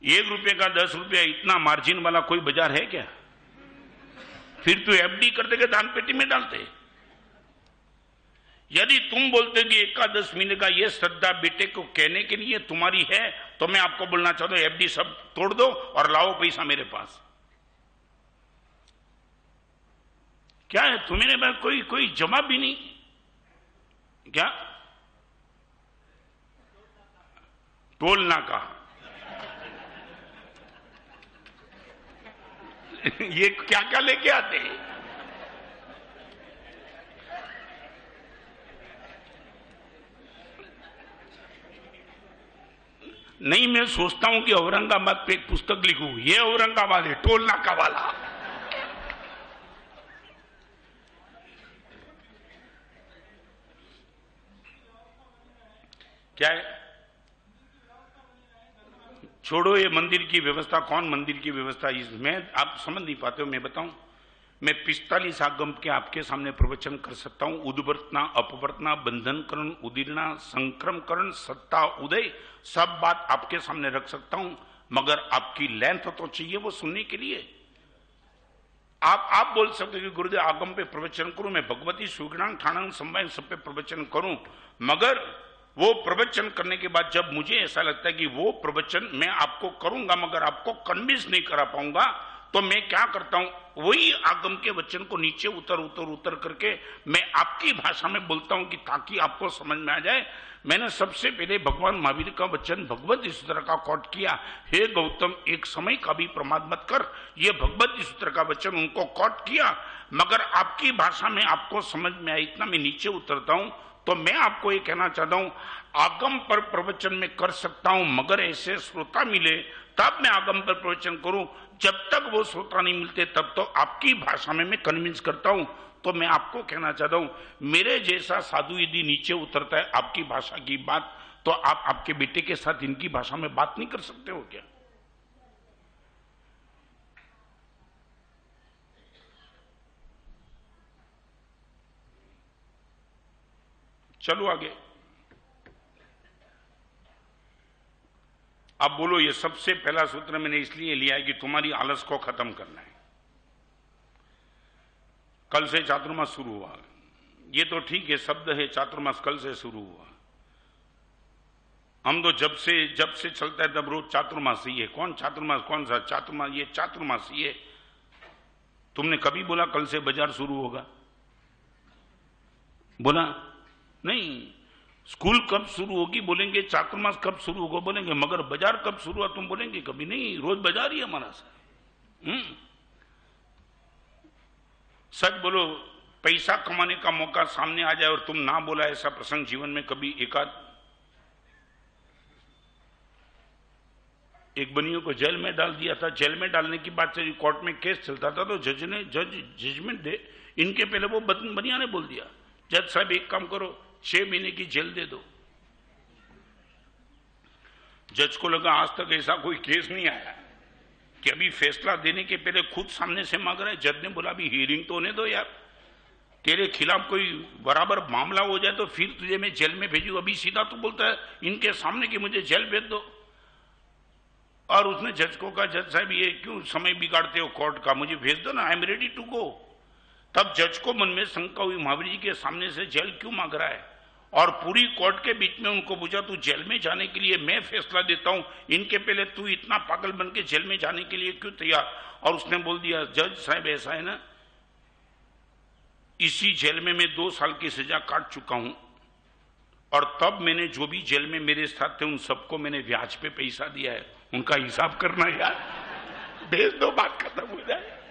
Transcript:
1 रुपए का 10 रुपया इतना मार्जिन वाला कोई बाजार है क्या? फिर तो एफडी करते के दान पेटी में डालते। यदि तुम बोलते कि 1 का 10 महीने का ये श्रद्धा बेटे को कहने के लिए तुम्हारी है, तो मैं आपको बोलना चाहता हूं एफडी सब तोड़ दो और लाओ पैसा मेरे पास। क्या है तुम्हारे पास? कोई जवाब भी नहीं क्या? टोल नाका ये क्या क्या लेके आते हैं? नहीं, मैं सोचता हूं कि औरंगाबाद पे एक पुस्तक लिखूं, ये औरंगाबाद है टोल नाका वाला। क्या है? छोड़ो ये मंदिर की व्यवस्था, कौन मंदिर की व्यवस्था इसमें आप समझ नहीं पाते हो। मैं बताऊं, मैं 45 आगम के आपके सामने प्रवचन कर सकता हूं। उद्वर्तना, अपवर्तना, बंधनकरण, उदीर्णा, संक्रमकरण, सत्ता, उदय, सब बात आपके सामने रख सकता हूं, मगर आपकी लेंथ तो चाहिए वो सुनने के लिए। आप बोल सकते कि गुरुदेव आगम पे प्रवचन करूं, मैं भगवती सुगणांग ठाणांग संवाय सब पे प्रवचन करूं, मगर वो प्रवचन करने के बाद जब मुझे ऐसा लगता है कि वो प्रवचन मैं आपको करूंगा मगर आपको कन्विंस नहीं करा पाऊंगा, तो मैं क्या करता हूं, वही आगम के वचन को नीचे उतर करके मैं आपकी भाषा में बोलता हूं कि ताकि आपको समझ में आ जाए। मैंने सबसे पहले भगवान महावीर का वचन भगवत सूत्र का कोट किया, हे गौतम एक समय का भी प्रमाद मत कर, ये भगवत सूत्र का वचन उनको कोट किया, मगर आपकी भाषा में आपको समझ में आया इतना मैं नीचे उतरता हूं। तो मैं आपको ये कहना चाहता हूं, आगम पर प्रवचन में कर सकता हूं, मगर ऐसे श्रोता मिले तब मैं आगम पर प्रवचन करूं। जब तक वो श्रोता नहीं मिलते तब तो आपकी भाषा में मैं कन्विंस करता हूं। तो मैं आपको कहना चाहता हूं, मेरे जैसा साधु यदि नीचे उतरता है आपकी भाषा की बात, तो आप आपके बेटे के साथ इनकी भाषा में बात नहीं कर सकते हो क्या? चलो आगे। अब बोलो, ये सबसे पहला सूत्र मैंने इसलिए लिया है कि तुम्हारी आलस को खत्म करना है। कल से चातुर्मास शुरू हुआ, ये तो ठीक है, शब्द है चातुर्मास, कल से शुरू हुआ। हम तो जब से चलता है तब रोज चातुर्मास ही है। कौन चातुर्मास? कौन सा चातुर्मास? ये चातुर्मास ये। तुमने कभी बोला कल से बाजार शुरू होगा? बोला नहीं। स्कूल कब शुरू होगी बोलेंगे, चातुर्मास कब शुरू होगा बोलेंगे, मगर बाजार कब शुरू हुआ तुम बोलेंगे कभी नहीं। रोज बाजार ही हमारा से। सच बोलो, पैसा कमाने का मौका सामने आ जाए और तुम ना बोला, ऐसा प्रसंग जीवन में कभी एकाध? एक बनियों को जेल में डाल दिया था। जेल में डालने की बात से कोर्ट में केस चलता था, तो जज जजमेंट दे, इनके पहले वो बनिया ने बोल दिया, जज साहब एक काम करो, 6 महीने की जेल दे दो। जज को लगा आज तक ऐसा कोई केस नहीं आया कि अभी फैसला देने के पहले खुद सामने से मांग रहा है। जज ने बोला अभी हियरिंग तो होने दो यार, तेरे खिलाफ कोई बराबर मामला हो जाए तो फिर तुझे मैं जेल में भेजू। अभी सीधा तो बोलता है इनके सामने कि मुझे जेल भेज दो। और उसने जज को कहा, जज साहब ये क्यों समय बिगाड़ते हो कोर्ट का, मुझे भेज दो ना, I am ready to go. तब जज को मन में शंका हुई, महावीर जी के सामने से जेल क्यों मांग रहा है? और पूरी कोर्ट के बीच में उनको पूछा, तू जेल में जाने के लिए मैं फैसला देता हूं, इनके पहले तू इतना पागल बन के जेल में जाने के लिए क्यों तैयार? और उसने बोल दिया, जज साहब ऐसा है ना, इसी जेल में मैं 2 साल की सजा काट चुका हूं, और तब मैंने जो भी जेल में मेरे साथ थे उन सबको मैंने ब्याज पे पैसा दिया है, उनका हिसाब करना यार, भेज दो, बात खत्म हो जाए।